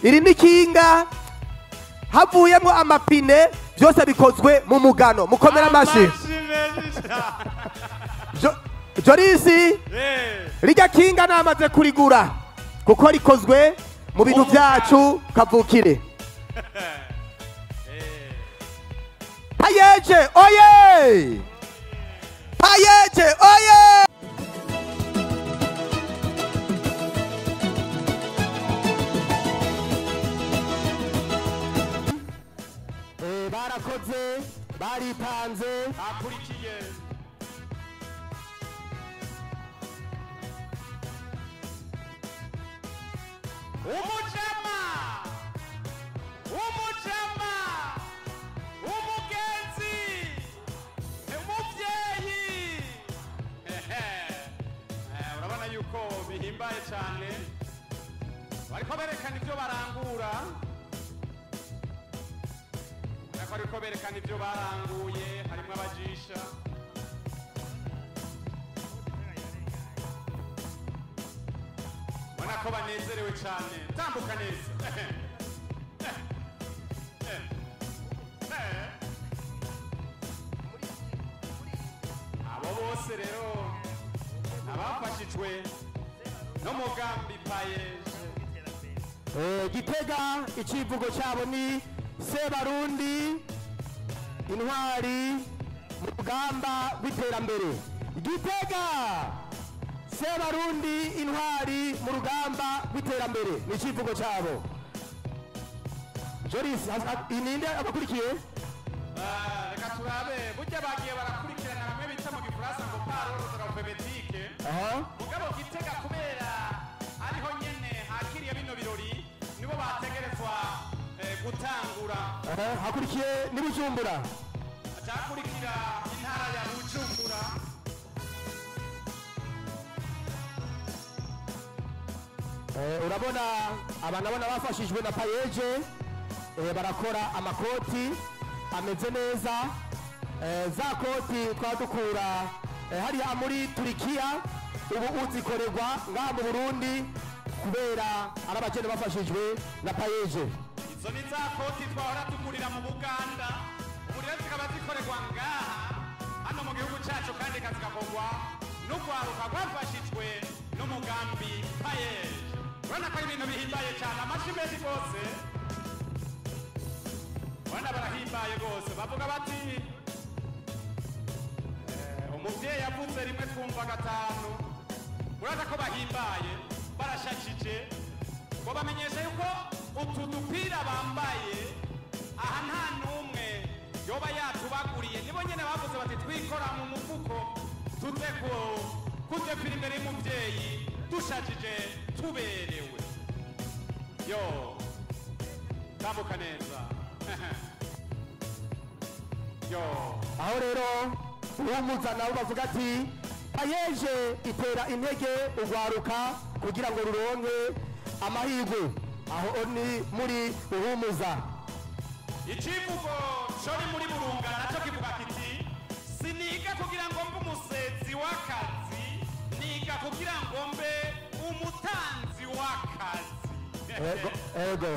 iri n'ikinga havuyemo amapine byose bikozwe mu mugano mukomera amashi Jorisi rijya kinga namaze kurigura kuko rikozwe mu bintu byacu kavukire Payeje oye Payeje oye barakoze baritanze akurikiye umujama umugenzi umuvyeyi urabona yuko bihimbaye cyane bariko berekana ibyo barangura bariko berekana ibyo baranguye harimo abajisha ubona ko banezerewe cyane tambuka neza abo bose rero abafashijwe n'umugambi Payeje Gitega icivugo cyabo ni Sebarundi intwari mu rugamba rw'iterambere Gitega Sebarundi intwari mu rugamba rw'iterambere ni icivugo cyabo Joris ininde abakurikiye reka turabe burya bagiye barakurikirana bamwe bita mu gifaransa ngo parole thérapeutiques mugabo Gitega kubera ariho nyene hakiriye bino birori nibo bategerezwa gutangura hakurikiye ni Bujumbura acakurikira intara ya Bujumbura urabona abana bafashijwe na Payeje barakora amakoti ameze neza za koti twadukura hariya muri Turikiya ubu uzikorerwa ngaha mu Burundi kubera ari abakene bafashijwe na Payeje izo ni za koti twahora tugurira mu Buganda ubu rero zikaba zikorerwa ngaha hano mu gihugu cyacu kandi kazigakorwa n'urwaruka rwafashijwe n'umugambi Payeje urabona ko ari ibintu bihimbaye cyane amashyi menshi rwose urabona barahimbaye rwose bavuga bati umubyeyi yavutse rimwe twumva gatanu urabona ko bahimbaye barashakije ngo bamenyeshe yuko utu dupira bambaye aha nta n'umwe yoba yatubaguriye nibo nyine bavuze bati twikora mu mufuko tuze kudepira imbere y'umubyeyi dushakije tuberewe yo tambuka neza yo aho rero uwumuza nabo bavuga ati Payeje itera intege urwaruka kugira ngo ruronke amahirwe aho ni muri Uhumuza icivugo cyo ni muri Burunga nacyo kivuga kiti siniga kugira ngo mbe umusetsi w'akazi niga kugira ngo mbe umutanzi w'akazi ego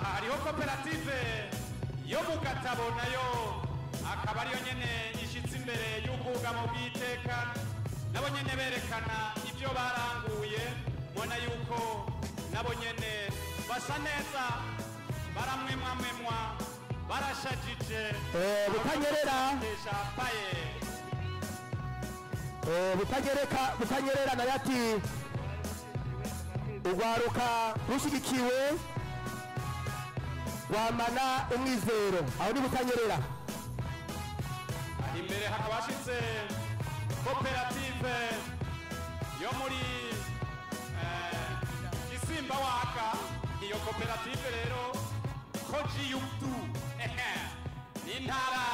hariho koperative yo mu Gatabo nayo akaba ariyo nyene ishitse imbere y'ubwugamo bw'iteka nabo nyene berekana ibyo baranguye mubona yuko nabo nyene basa neza baramwemwamwemwa barashajije butanyerera butanyerera nayo ati urwaruka rushigikiwe rwamana umwizero aho ni Butanyerera imbere hakaba hashitse koperative yo muri Gisimba waka iyo koperative rero koji yubdu ni intara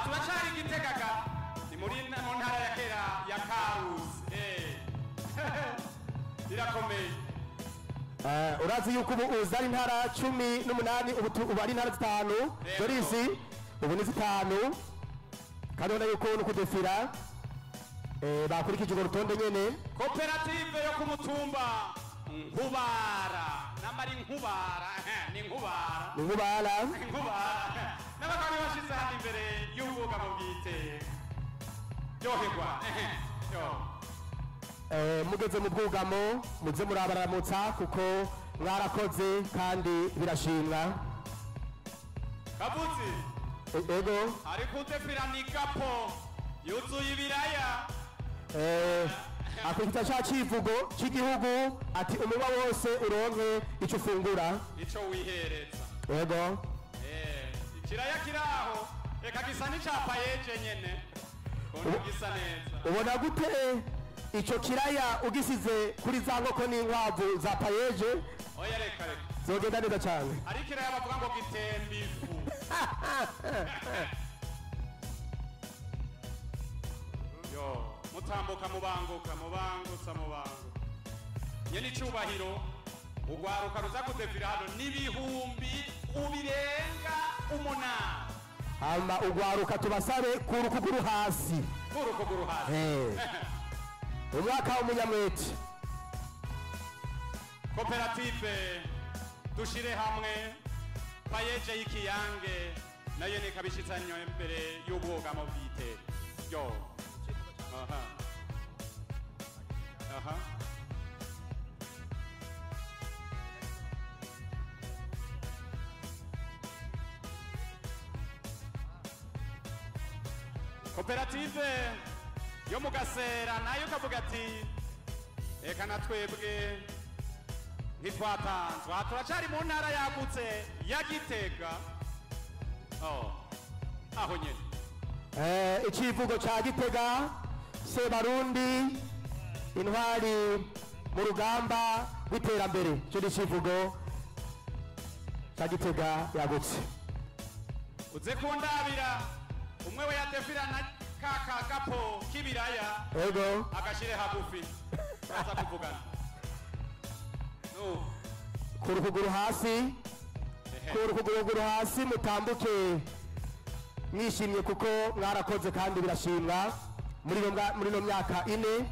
turacari Gitegaga ni muri mu ntara ya kera ya Karusi irakomeye urazi yuko ubu uzari intara 18 ubu ari intara 5 Jorisi ubu ni 5 kandi ubona yuko no kudefira bakurikije urwo rutonde nyene. Koperative yo ku mutumba Nkubara namari Nkubara ni Nkubara n'abagabo bashize hano imbere y'ubwugamo bwite ryoherwa mugeze mu bwugamo muze murabaramutsa kuko mwarakoze kandi birashimwa. Kabuzi ego ari kudefira ni gapo yuzuye ibiraya akurikita ca civugo c'igihugu ati umuba wose uronke ico ufungura ico wihereza. Ego ikiraya kiraho eka gisa n'icapayeje nyene ukuntu gisa neza. ubona gute ico kiraya ugisize kuri za nkoko n'inkwavu za payeje? Oya reka zogenda neza cane. ari kiraya bavuga ngo gitemba ifu. Yo mutambuka mubangutsa nyene icubahiro ugwaruka ruza kudefira hano n'ibihumbi ubirenga 8. hama ugwaruka tubasabe kurukuguru hasi umwaka w'umunyamwete. Koperative dushire hamwe payeje y'ikiyange nayo nikabishitsanyo imbere y'ubwugamo bwite. Yo Koperative yo mugasera nayo kavuga ati eka natwebwe ntitwatanzwa turacari mu ntara yagutse ya Gitega. Aho nyene icivugo ca Gitega Sebarundi intwari mu rugamba rw'iterambere cyo icivugo ca Gitega yagutse. uze kundabira umwe we yadefira na kaka gapo kibiraya ego agashire hagufi aza kuvugana kurukuguru hasi mutambuke mwishimye kuko mwarakoze kandi birashimwa muri no myaka 4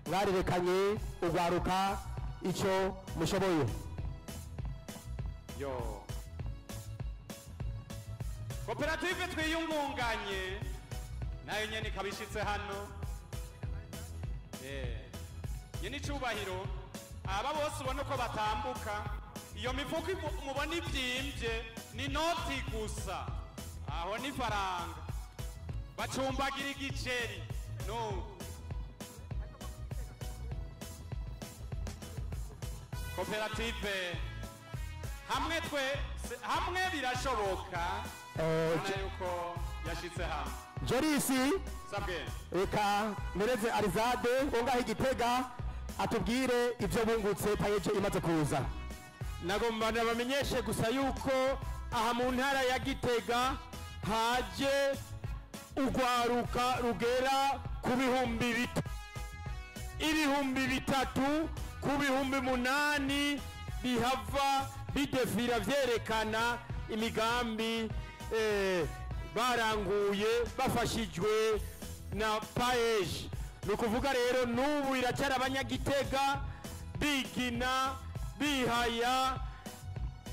mwarerekanye ugwaruka ico mushoboye. Yo Koperative twiyungunganye nayo nyene kabishitse hano nyene icubahiro aba bose ubona uko batambuka iyo mifuko mubona ivyimvye ni noti gusa aho ni faranga bacumbagira igiceri Koperative hamwe birashoboka yuko yashitse hamwe. Jorisi sabwe reka mereze Arizade ongaho Igitega atubwire ivyo bungutse payeje imaze kuza. Nagomba nabamenyeshe gusa yuko aha mu ntara ya Gitega haje ugwaruka rugera ku bihumbi 3 ku bihumbi 8 bihava bidefira vyerekana imigambi baranguye bafashijwe na payeje. Nukuvuga rero nubu iracara abanyagitega bigina bihaya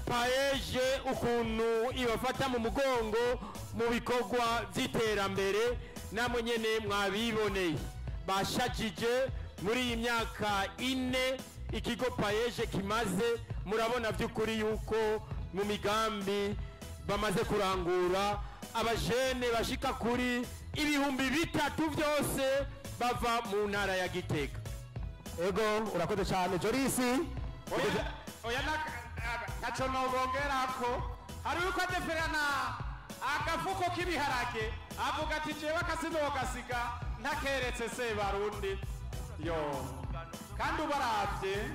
payeje ukuntu ibafata mu mugongo mu bikorwa vy'iterambere. Namwe nyene mwabiboneye bashajije muri iyi myaka 4 ikigo payeje kimaze. Murabona vy'ukuri yuko mu migambi bamaze kurangura abajene bashika kuri ibihumbi 3 vyose bava mu ntara ya Gitega. Ego urakoze cyane Jorisi. Oya naco nobongerako hari uko adeferana agafuko k'ibiharage avuga ati jewe akasinogasiga ntakeretse Sebarundi. Yo kandi ubaravye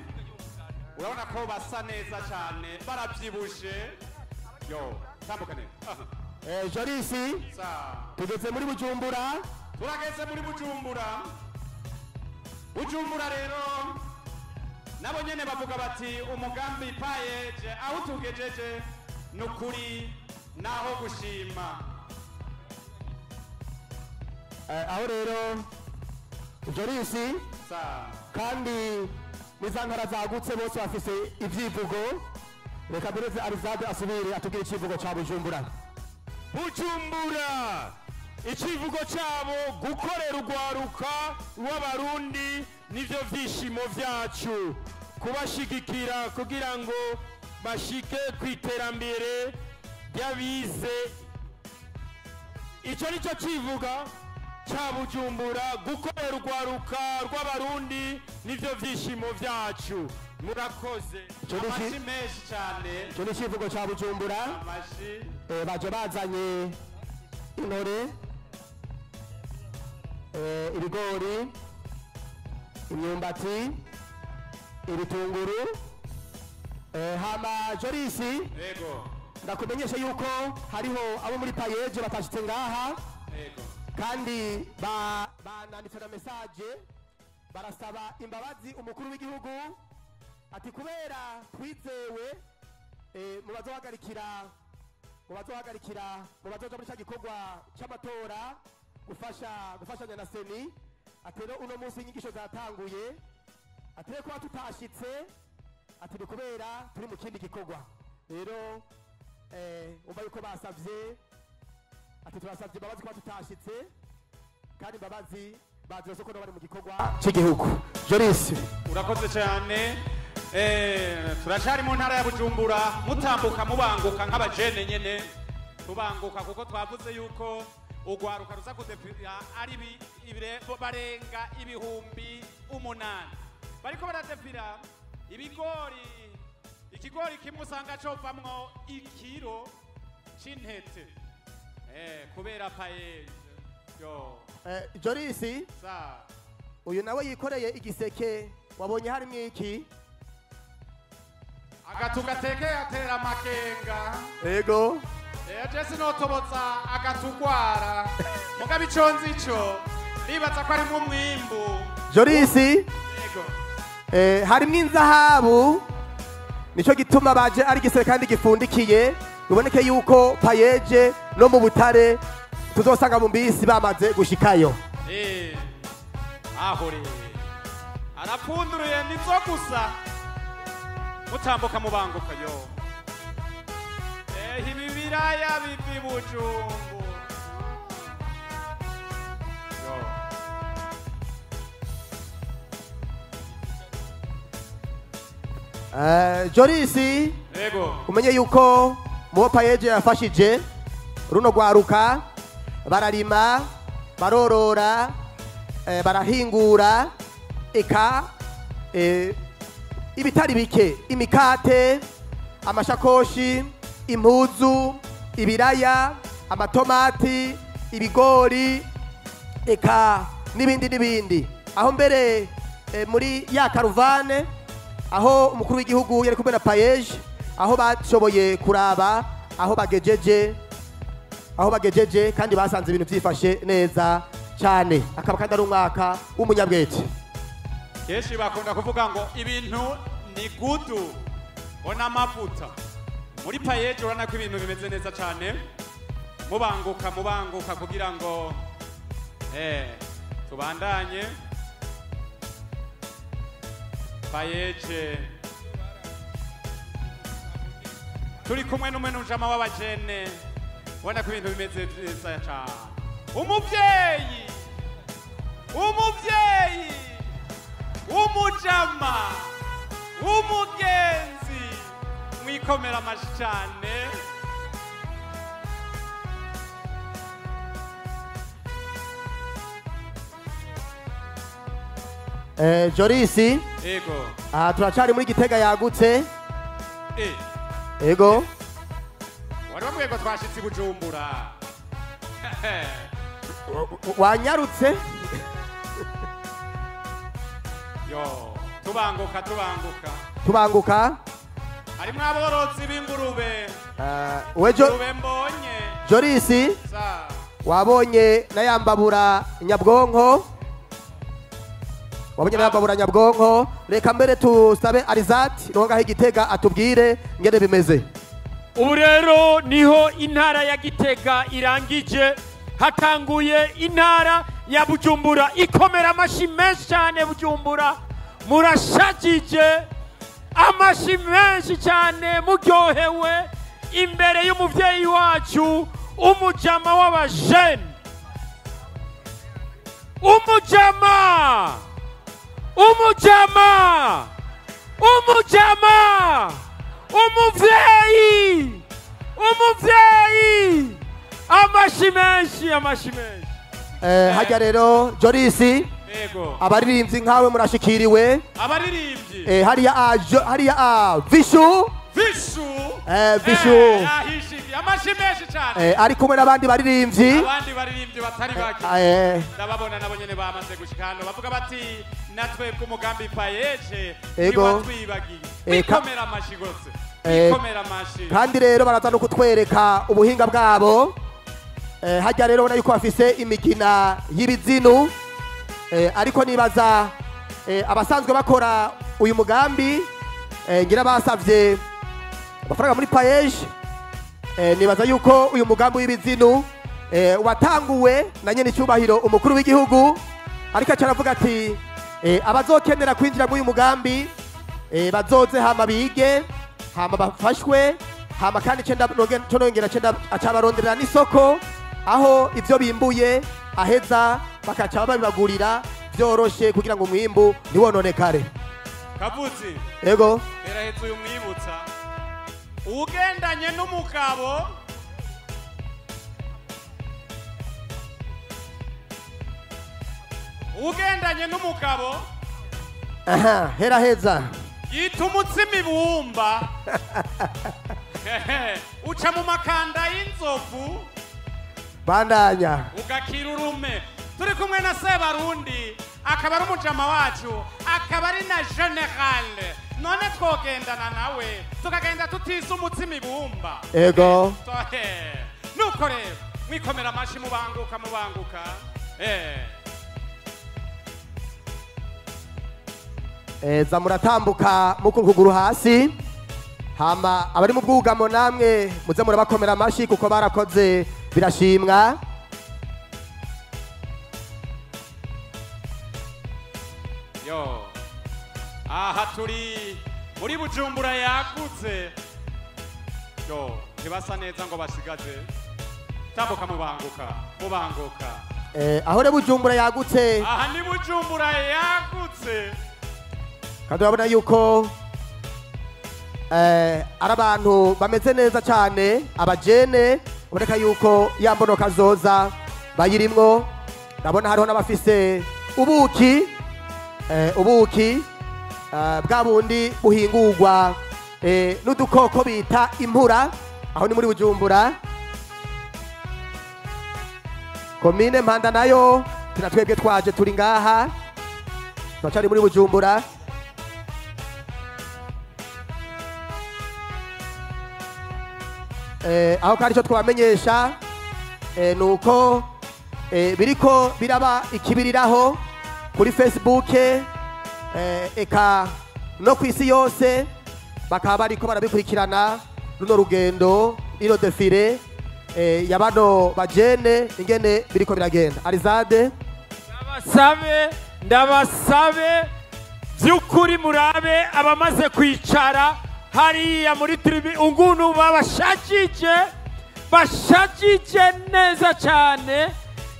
urabona ko basa neza cyane baravyibushe. Yo tambukane Jorisi tugeze muri Bujumbura. Turageze muri Bujumbura rero nabo nyene bavuga bati umugambi payeje aho tugejeje nukuri naho gushima. Aho rero Jorisi Sa. kandi nizankara zagutse bose bafise ivyivugo reka bereze Arizade asubire atubwire icivugo ca Bujumbura. Bujumbura icivugo cyabo gukorera urwaruka rw'abarundi nivyo vyishimo vyacu kubashigikira kugira ngo bashike kwiterambere ry'abize. Ico nico civuga ca Bujumbura gukorera urwaruka rw'abarundi nivyo vyishimo vyacu. Murakoze. Amashi menshi cyane. Ico ni icivugo ca Bujumbura. Amashi. Baje bazanye intore, ibigori, imyumbati, ibitunguru, hama Jorisi Yego. ndakumenyesha yuko hariho abo muri payeje batashitse ngaha Yego. kandi bananditse na message barasaba imbabazi umukuru w'igihugu ati kubera twizewe mu bazoja muri cya gikorwa cy'amatora gufashanya na seni ati rero uno munsi inyigisho zatanguye ati rero kuba tutashitse ati ni kubera turi mu kindi gikorwa rero umva yuko basavye ati turasavye imbabazi kuba tutashitse kandi imbabazi baziroze ko bari mu gikorwa cy'igihugu. Jorisi Urakoze cyane. Turashari mu ntara ya Bujumbura mutambuka mubanguka nk'abajene nyene tubanguka kuko twavuze yuko ugwaruka ruza kudefira ari barenga ibihumbi 8 bariko baradefira ikigori kimwe usanga covamwo ikiro c'intete kubera payeje yo Jorisi sa uyu nawe yikoreye igiseke wabonye harimo iki agatu gatekeye atera amakenga yego Jesse notoboza agatugwara mugabe iconzi ico ribaza ko ari mu mwimbu. Jorisi Yego. harimo inzahabu nico gituma baje ari gisere kandi gifundikiye biboneke yuko payeje no mu butare tuzosanga mu mbisi bamaze gushikayo. Ahore arapfunduruye nizo gusa mutambuka mubanguka yo ibi biraya bivi Bujumbu yo Jorisi Yego. umenye yuko mu payeje yafashije runo rwaruka bararima barorora barahingura eka ibitari bike imikate amashakoshi impuzu ibiraya amatomati ibigori eka n'ibindi aho mbere muri ya karuvane aho umukuru w'igihugu yari kumwe na payeje aho bashoboye kuraba aho bagejeje kandi basanze ibintu byifashe neza cyane akaba kandi ari umwaka w'umunyabwete. Kenshi bakunda kuvuga ngo ibintu ni gudu ona amavuta muri payeje urana ko ibintu bimeze neza cyane mubanguka kugira ngo tubandanye payeje turi kumwe n'umenujama w'abajene ubona ko ibintu bimeze neza cyane. Umuvyeyi umujama umugenzi mwikomera amashi cyane. Jorisi Ego. turacari muri Gitega yagutse. Ego. Wari wabwiye ko twashitse Bujumbura. Wanyarutse. Yo, tubanguka. Harimwo aborozi b'ingurube. Ingurube mbonye. Jorisi wabonye na yambabura nyabwonko. Reka mbere tusabe Arizati rongaho Gitega atubwire ngene bimeze. Ubu rero niho intara ya Gitega irangije hatanguye intara ya Bujumbura ikomera amashi menshi cyane. Bujumbura murashagije, amashi menshi cyane, muryohewe imbere y'umuvyeyi wacu, umujama w'abajene, umujama umuvyeyi, amashi menshi. Hajya rero Jorisi, Yego. abaririmbyi nkawe murashikiriwe. Abaririmbyi. Hariya Vishu. Vishu. Vishu. Yahishije. Amashi menshi cyane. Ari kumwe n'abandi baririmbyi. Abandi baririmbyi batari bake. Ndababona nabo nyene bamaze gushika hano. Bavuga bati natwe kumugambi payeje. Ego. Twibagiye. Ikomera amashi gose. Ikomera amashi. Kandi rero baraza no kutwereka ubuhinga bwabo. Hajya rero ubona yuko bafise imigina y'ibizinu. Ariko nibaza abasanzwe bakora uyu mugambi ngira basavye amafaranga muri payeje. Nibaza yuko uyu mugambi w'ibizinu watanguwe na nyene icyubahiro umukuru w'igihugu, ariko acaravuga ati abazokenera kwinjira muri uyu mugambi bazoze hama bige, hama bafashwe, hama kandi nongera acabaronderera n'isoko aho ivyo bimbuye aheza bakaca babibagurira vyoroshe kugira ngo umwimbu ntiwononekare. Kavuzi. Ego. Erahetse uyu mwibutsa. Ugendanye n'umugabo. Aha, heraheza. Yita umutsima ibumba. Uca mu makanda y'inzovu. Bandanya. Ugakira urume. Turi kumwe na Sebarundi, akaba ari umujama wacu, akaba ari na generale. None twogendana nawe tukagenda tutisa umutsima ibumba. Ego. Nuko rero mwikomera amashi mubanguka. Za muratambuka mukuguru hasi, hama abari mu bwugamo namwe muze murabakomera amashi kuko barakoze birashimwa. Yo, aha turi muri Bujumbura yagutse. Yo, ntibasa neza ngo basigaze. Tambuka mubanguka. Aho re Bujumbura yagutse. Aha ni Bujumbura yagutse. Kandi urabona yuko ari abantu bameze neza cyane, abajene uboneka yuko yambonoka zoza bayirimwo. Ndabona hariho n'abafise ubuki bwa bundi buhingurwa n'udukoko bita impura. Aho ni muri Bujumbura, komine Mpanda nayo tunatwebwe twaje turi ngaha, twacari muri Bujumbura. Aho kandi cyo twamenyesha nuko biriko biraba ikibiriraho kuri Facebook, eka no kwisi yose bakaba bariko barabikurikirana runo rugendo, iro defile ya bano bajene ingene biriko biragenda. Arizade, ndabasabe by'ukuri murabe abamaze kwicara hariya muri tribi ungunu bashajije neza cyane.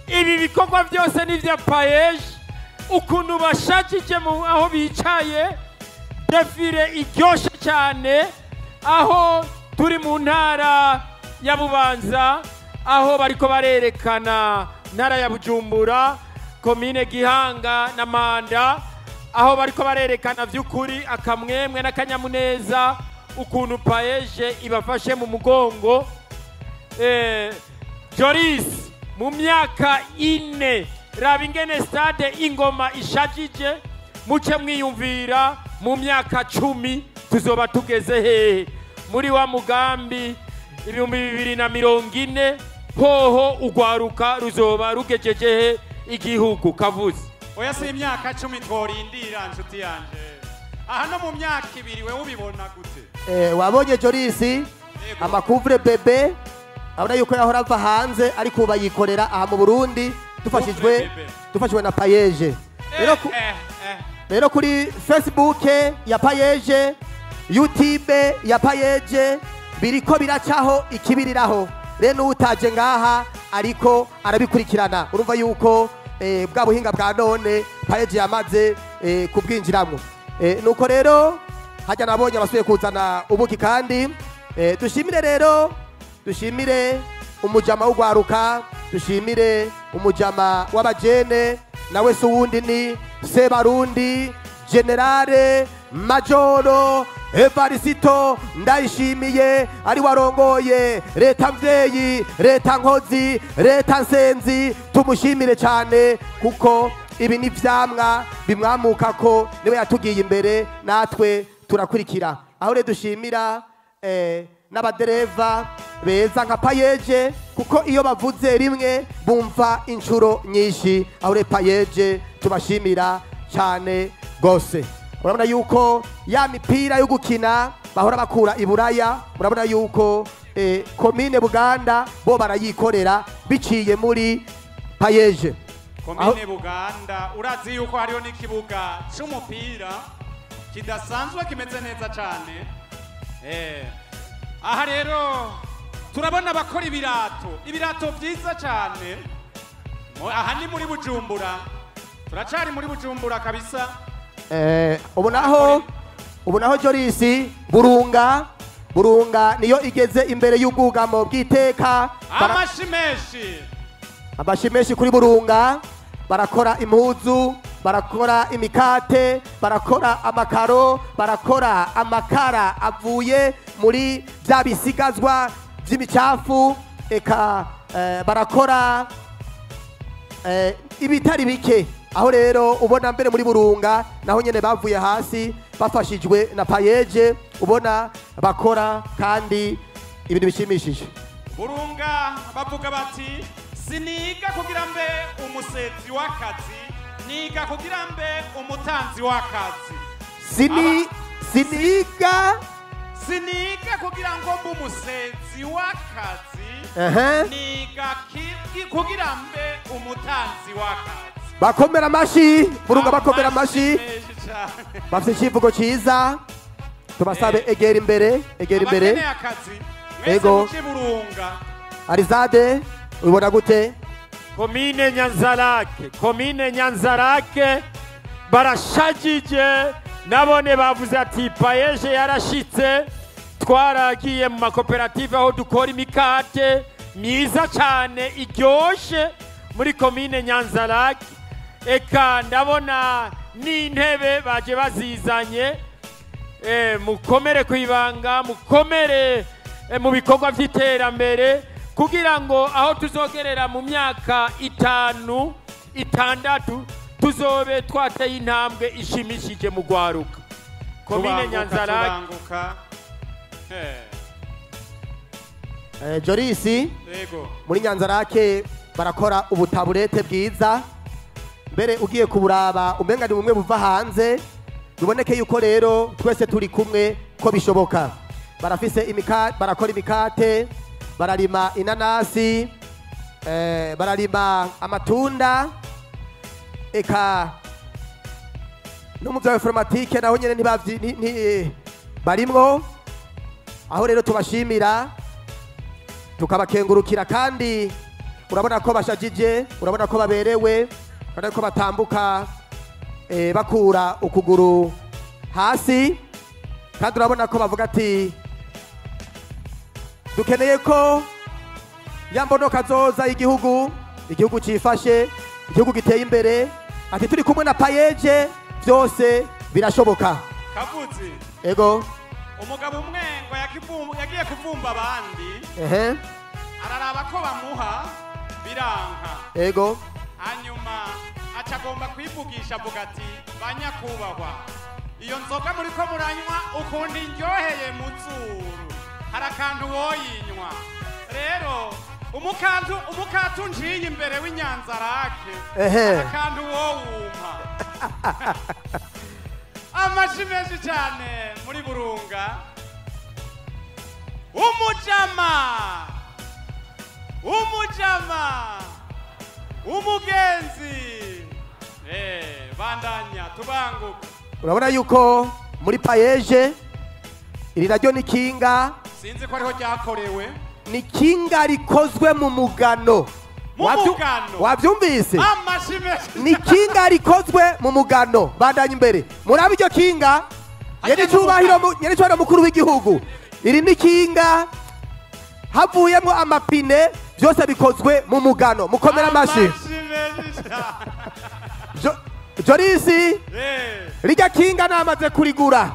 Ibi bikorwa byose ni vya payeje, ukuntu bashajije aho bicaye, defile iryoshe cyane. Aho turi mu ntara ya Bubanza, aho bariko barerekana ntara ya Bujumbura, komine Gihanga na Manda, aho bariko barerekana vy'ukuri akamwemwe n'akanyamuneza ukuntu payeje ibafashe mu mugongo. Joris mu myaka 4 raba ingene stade Ingoma ishajije, muce mwiyumvira mu myaka 10 tuzoba tugeze hehe muri wa mugambi 2040 hoho ugwaruka ruzoba rugejeje igihugu. Kavuze oya si imyaka 10 tworindira nshuti yanje. Aha no mu myaka 2 we ubibona gute? Wabonye Jorisi amakuvure bebe abona yuko yahora ava hanze ariko bayikorera aha mu Burundi dufashijwe na payeje rero kuri Facebook ya payeje, YouTube ya payeje biriko biracaho ikibiriraho. Rero utaje ngaha ariko arabikurikirana, urumva yuko bwa buhinga bwa none payeje yamaze kubwinjiramwo. Nuko rero hajya nabonye abasuye kuzana ubuki kandi dushimire umujama w'ugwaruka, dushimire umujama w'abajene, nawe se uwundi ni Sebarundi Generale Majoro Evarisito Ndayishimiye, ari warongoye leta mvyeyi, leta nkozi, leta nsenzi. Tumushimire cyane kuko ibi ni vyamwa bimwamuka ko niwe yatugiye imbere, natwe turakurikira. Aho rero dushimira n'abadereva beza nka payeje, kuko iyo bavuze rimwe bumva inshuro nyinshi. Aho rero payeje tubashimira cyane gose. Murabona yuko ya mipira yo gukina bahora bakura iburaya, murabona yuko komine Buganda bo barayikorera biciye muri payeje. Komine Buganda urazi yuko hariho n'ikibuga c'umupira kidasanzwe kimeze neza cyane. Aha rero turabona bakora ibirato byiza cyane. Aha ni muri Bujumbura, turacari muri Bujumbura kabisa. Ubu naho Jorisi Burunga niyo igeze imbere y'ubwugamo bw'iteka. Amashimeshi kuri Burunga barakora impuzu, barakora imikate, barakora amakaro, barakora amakara avuye muri bya bisigazwa by'imicafu, eka barakora ibitari bike. Aho rero ubona mbere muri Burunga naho nyene bavuye hasi bafashijwe na payeje, ubona bakora kandi ibintu bishimishije. Burunga bavuga bati siniga kugira mbe umusetsi w'akazi, niga kugira mbe umutanzi w'akazi. Siniga kugira ngo mbe umusetsi w'akazi, niga kugira mbe umutanzi w'akazi. Bakomera amashi Burunga, bakomera amashi. Bafite ikivugo cyiza, tubasabe egera imbere. Ego Arizade ubona gute? Komine Nyanzarake barashajije, nabone bavuze ati payeje yarashitse. Twaragiye mu makoperative aho dukora imikate myiza cyane iryoshe muri komine Nyanzarake. Eka ndabona n'intebe baje bazizanye. Mukomere kwibanga, mukomere mu bikorwa by'iterambere, kugira ngo aho tuzogerera mu myaka 5-6 tuzobe twateye intambwe ishimishije mu gwaruka. Komine Nyanzarake Jorisi muri Nyanzarake barakora ubutaburete bwiza, mbere ugiye kuburaba umenga ni bumwe buva hanze. Biboneke yuko rero twese turi kumwe ko bishoboka. Barafise imikate, barakora imikate, bararima inanasi, bararima amatunda, eka no mu bya informatike naho nyene barimwo. Aho rero tubashimira tukabakengurukira, kandi urabona ko bashajije, urabona ko baberewe, urabona ko batambuka bakura ukuguru hasi, kandi urabona ko bavuga ati dukeneye ko yambonoka zoza igihugu cifashe, igihugu giteye imbere. Ati turi kumwe na payeje byose birashoboka. Kavuzi ego umugabo umwe ngo yagiye kuvumba abandi, araraba ko bamuha biranka, ego hanyuma acagomba kwivugisha avuga ati banyakubahwa, iyo nzoga muri ko muranywa ukundi ndyoheye mu zuru, hari akantu woyinywa. Rero umukatu njiye imbere w'Inyanzarake, hari akantu wowumpa. Amashi menshi cyane muri Burunga. umugenzi bandanya tubanguka. urabona yuko muri payeje iri naryo ni kinga, sinzi ko ariho ryakorewe, ni kinga rikozwe mu mugano. Wabyumvise? Ni kinga rikozwe mu mugano. Bandanya imbere murabe iryo kinga, nyene mukuru w'igihugu. Iri ni kinga havuyemo amapine, byose bikozwe mu mugano. Mukomera amashi. Jorisi rijya kinga namaze kurigura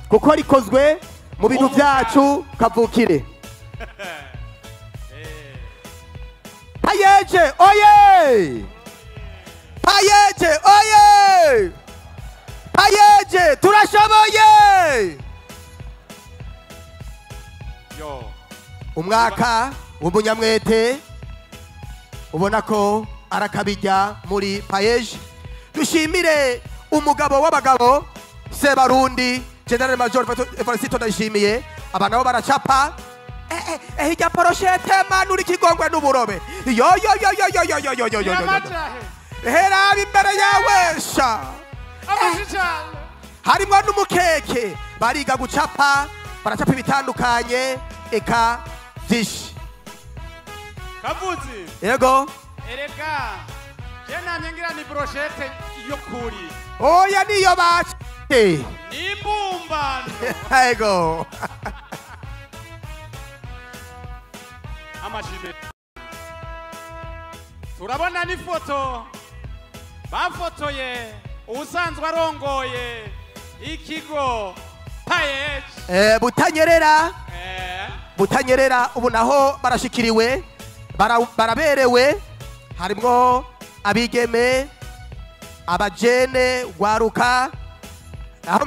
kuko rikozwe mu bintu byacu kavukire. Payeje oye! Payeje oye! Payeje turashoboye! Yo. Umwaka w'umunyamwete ubona ko arakabijya muri payeje. Dushimire umugabo w'abagabo Sebarundi General Major Evariste Ndayishimiye. Abana bo baracapa hirya poroshete manura ikigongwe n'uburobe. Yo hera imbere yawe sha. Harimo n'umukeke bariga gucapa, baracapa ibitandukanye eka vyinshi. Kavuzi yego ereka jena nyengira ni brochette iyo kuri oya niyo bache ni mbumbano yego amashime. Turabona ni foto bafotoye usanzwe arongoye ikigo Payeje Butanyerera Butanyerera. Ubu naho barashikiriwe, baraberewe. Harimwo abigeme, abajene, gwaruka, aho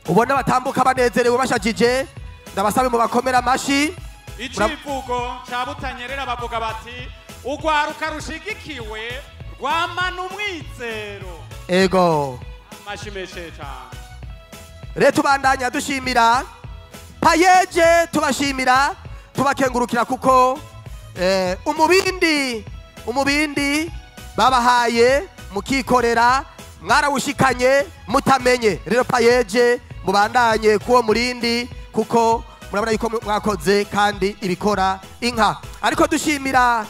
ubona batambuka banezerewe bashajije. Ndabasabe mu bakomera amashi. Icivugo ca Butanyerera bavuga bati ugwaruka rushigikiwe rwamana umwizero. Ego amashimeshe cyane. Rero tubandanya dushimira Payeje, tubashimira tubakengurukira kuko umubindi babahaye mukikorera mwarawushikanye mutamenye. Rero Payeje mubandanye kuwo murindi kuko murabona yuko mwakoze kandi ibikora inka. Ariko dushimira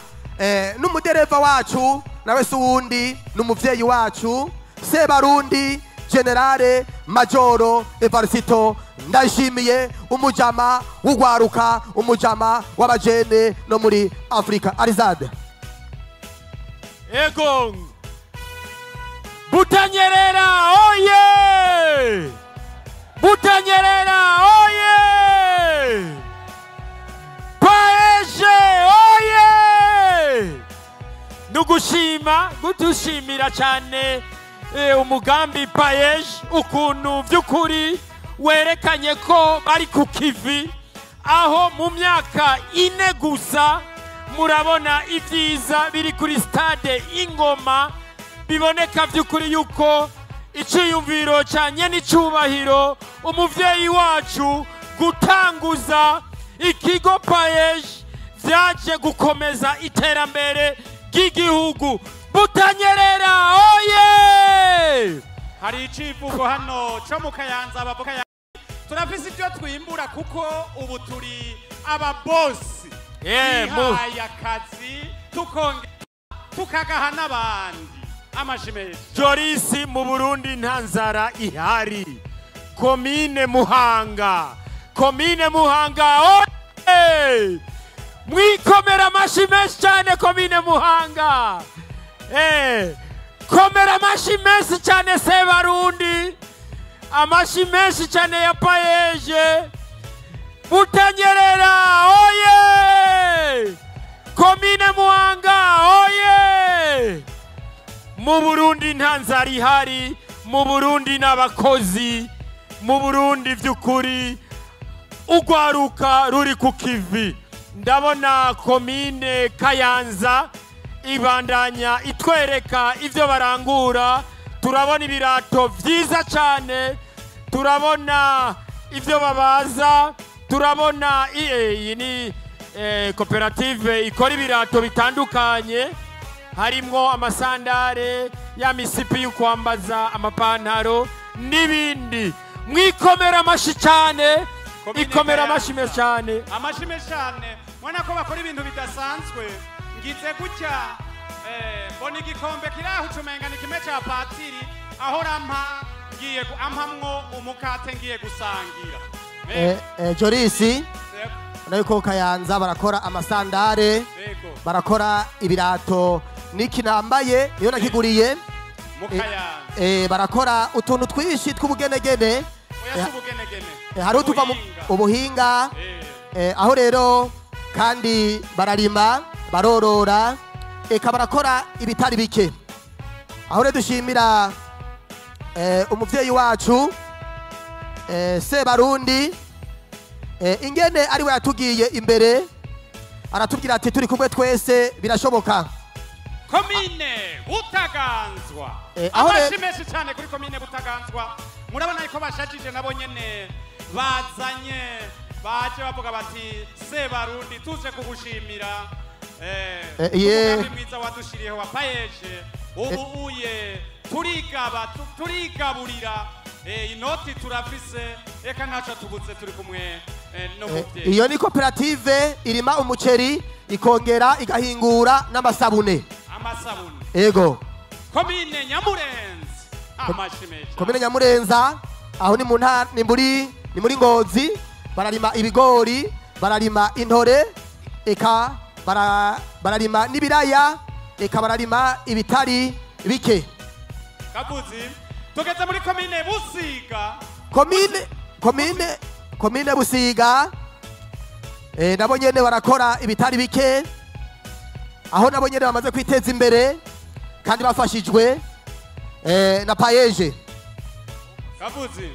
n'umudereva wacu nawe se uwundi n'umuvyeyi wacu Sebarundi Generale Majoro Evariste Ndayishimiye, umujama w'ugwaruka, umujama w'abajene no muri Afrika. Arizade ego Butanyerera oye! Butanyerera oye! Payeje oye! Gutushimira cyane umugambi Payeje ukuntu vy'ukuri werekanye ko bari ku kivi, aho mu myaka 4 gusa murabona ivyiza biri kuri stade Ingoma. Biboneka vy'ukuri yuko iciyumviro cyanye n'icubahiro umuvyeyi wacu gutanguza ikigo Payeje vyaje gukomeza iterambere ry'igihugu. Butanyerera oye! Hari icivugo hano cyo mu Kayanza bavuga turafise ibyo twimbura kuko ubu turi ababosi. Muhaye akazi tukagaha n'abandi. Amashimeshe. Jorisi mu Burundi nta nzara ihari. Komine Muhanga oye! Mwikomera amashimeshe cyane komine Muhanga. Komera amashimeshe cyane Sebarundi, amashimeshe cyane ya Payeje. Butanyerera oye! Komine Muhanga oye! Mu Burundi nta nzara ihari, mu Burundi n'abakozi, mu Burundi vy'ukuri ugwaruka ruri ku kivi. Ndabona komine Kayanza ibandanya itwereka ivyo barangura. Turabona ibirato vyiza cyane, turabona ivyo babaza, turabona iyi ni koperative ikora ibirato bitandukanye. harimwo amasandare ya misipi y'ukwambaza amapantaro n'ibindi. Mwikomera amashi cyane, ikomera amashi menshi cyane, amashi menshi cyane. Mwana ko bakora ibintu bidasanzwe. Ngize gutya mbona igikombe kiraho ucumenga ni kimwe cya patiri aho rampa ngiye ampamwo umukate ngiye gusangira. Jorisi nayuko Kayanza barakora amasandare, barakora ibirato niki nambaye niyo nakiguriye mu Kayanza. Barakora utuntu twishi tw'ubugenegene, hari utuva mu ubuhinga, aho rero kandi bararima barorora, eka barakora ibitari bike. Aho rero dushimira umuvyeyi wacu Sebarundi ingene ari we yatugiye imbere, aratubwira ati turi kumwe twese birashoboka. Komine Butaganzwa, amashi menshi cyane kuri komine Butaganzwa. Murabona ko bashajije nabo nyene bazanye, baje bavuga bati Sebarundi tuje kugushimira umugambi mwiza wadushiriyeho wa payeje. Ubu uye turigaburira inoti turafise, eka ntaco tubuze, turi kumwe n'umuvyeyi. Iyo ni koperative irima umuceri ikongera igahingura n'amasabune. Amasabune. Ego. Komine Nyamurenza. Amashimeje. Komine Nyamurenza aho ni ni muri Ngozi, bararima ibigori, bararima intore, eka bararima n'ibiraya, eka bararima ibitari bike. Kabuzi, tugeze muri komine Busiga. Komine Busiga nabo nyene barakora ibitari bike, aho nabo nyene bamaze kwiteza imbere kandi bafashijwe na payeje. Kabuzi.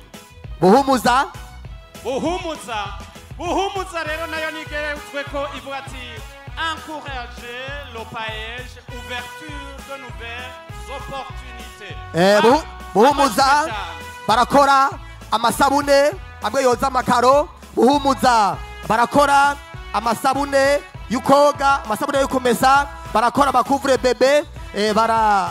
Buhumuza rero nayo nigeretswe ko ivuga ati encourager le payeje, ouverture de nouvelles opportunités. Buhumuza barakora amasabune amwe yoza amakaro. Buhumuza barakora amasabune y'ukoga, amasabune yo kumesa, barakora bakuvure bebe,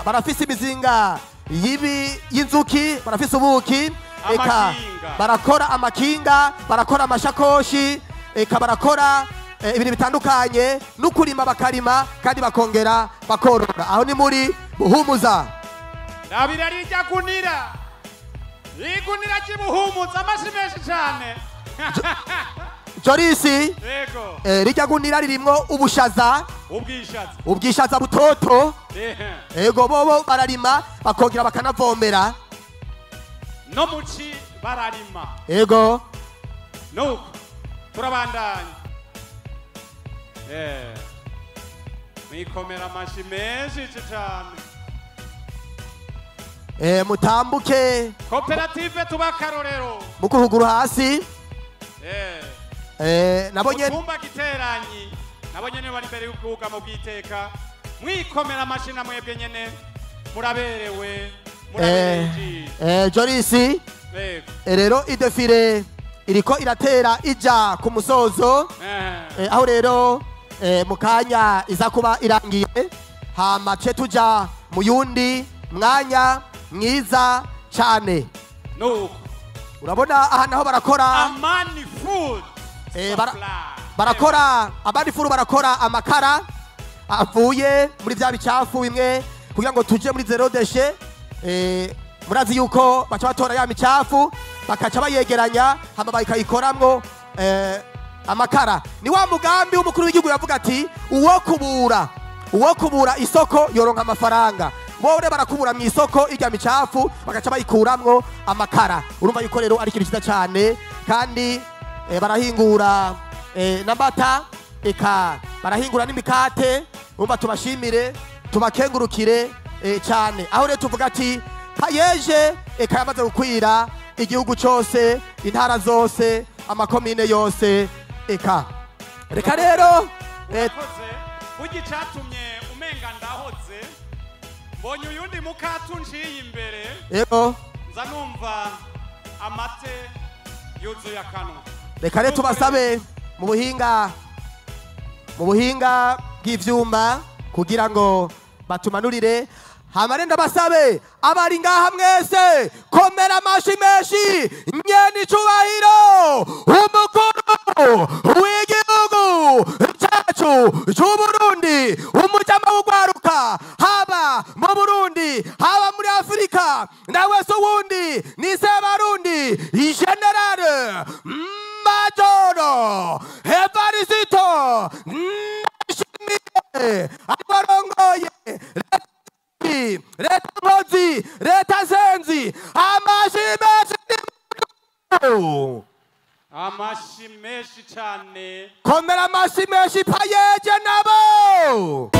barafise imizinga y'inzuki, barafise ubuki, eka barakora amakinga, barakora amashakoshi, eka barakora ibintu bitandukanye, n'ukurima bakarima kandi bakongera bakorora. Aho ni muri Buhumuza. Dabira rijya kunira. Igunira cy'Ibuhumuza amashi menshi cyane. Jorisi, rijya gunira ririmwo ubwishaza butoto. Ego bobo bararima bakongera bakanavomera. No muci bararima. Ego. No, turabandanya. Mwikomera amashi menshi cyane. Mutambuke koperative tubakarorero mukuhuguru hasi. Nabonye tumba giteranyi, nabonye ne bari mbere y'ukuga mu bwiteka. Mwikomera amashi na mwebwe nyene muraberewe. Jorisi, rero idefire iriko iratera ija ku musozo, aho rero mukanya iza kuba irangiye, hama ce tuja mu yundi mwanya mwiza cyane. Urabona aha naho barakora Amani Food, barakora Amani Food, barakora amakara avuye muri bya bicafu bimwe kugira ngo tuje muri zero deshe. Murazi yuko baca batora ya micafu bakaca bayegeranya hama bakayikoramwo amakara. Ni wa mugambi w'umukuru w'igihugu yavuga ati uwo kubura isoko yoronka amafaranga. Bore barakubura mu isoko ijya micafu bagaca bayikuramwo amakara. Urumva yuko rero ari kintu cyiza cyane, kandi barahingura n'amata, eka barahingura n'imikate. Urumva tubashimire tubakengurukire cyane. Aho rero tuvuga ati payeje eka yamaze gukwira igihugu cyose, intara zose, amakomine yose, eka reka rero bugi catumye umenga ndahoze mbonye uyundi mukatu nshiye imbere. Yego nza numva amate yuzuye akanwa. Reka rero tubasabe mu buhinga bw'ivyuma kugira ngo batumanurire hamarenda basabe abari ngaha mwese komera amashi menshi nyene icubahiro umukuru w'igihugu cacu c'Uburundi umujama w'ugwaruka haba mu Burundi haba muri Afrika nawe so wundi ni Sebarundi General Majoro Evariste Ndayishimiye abarongoye Leta Ngozi, Leta Zenzi, amashi menshi cyane komera amashi menshi payeje nabo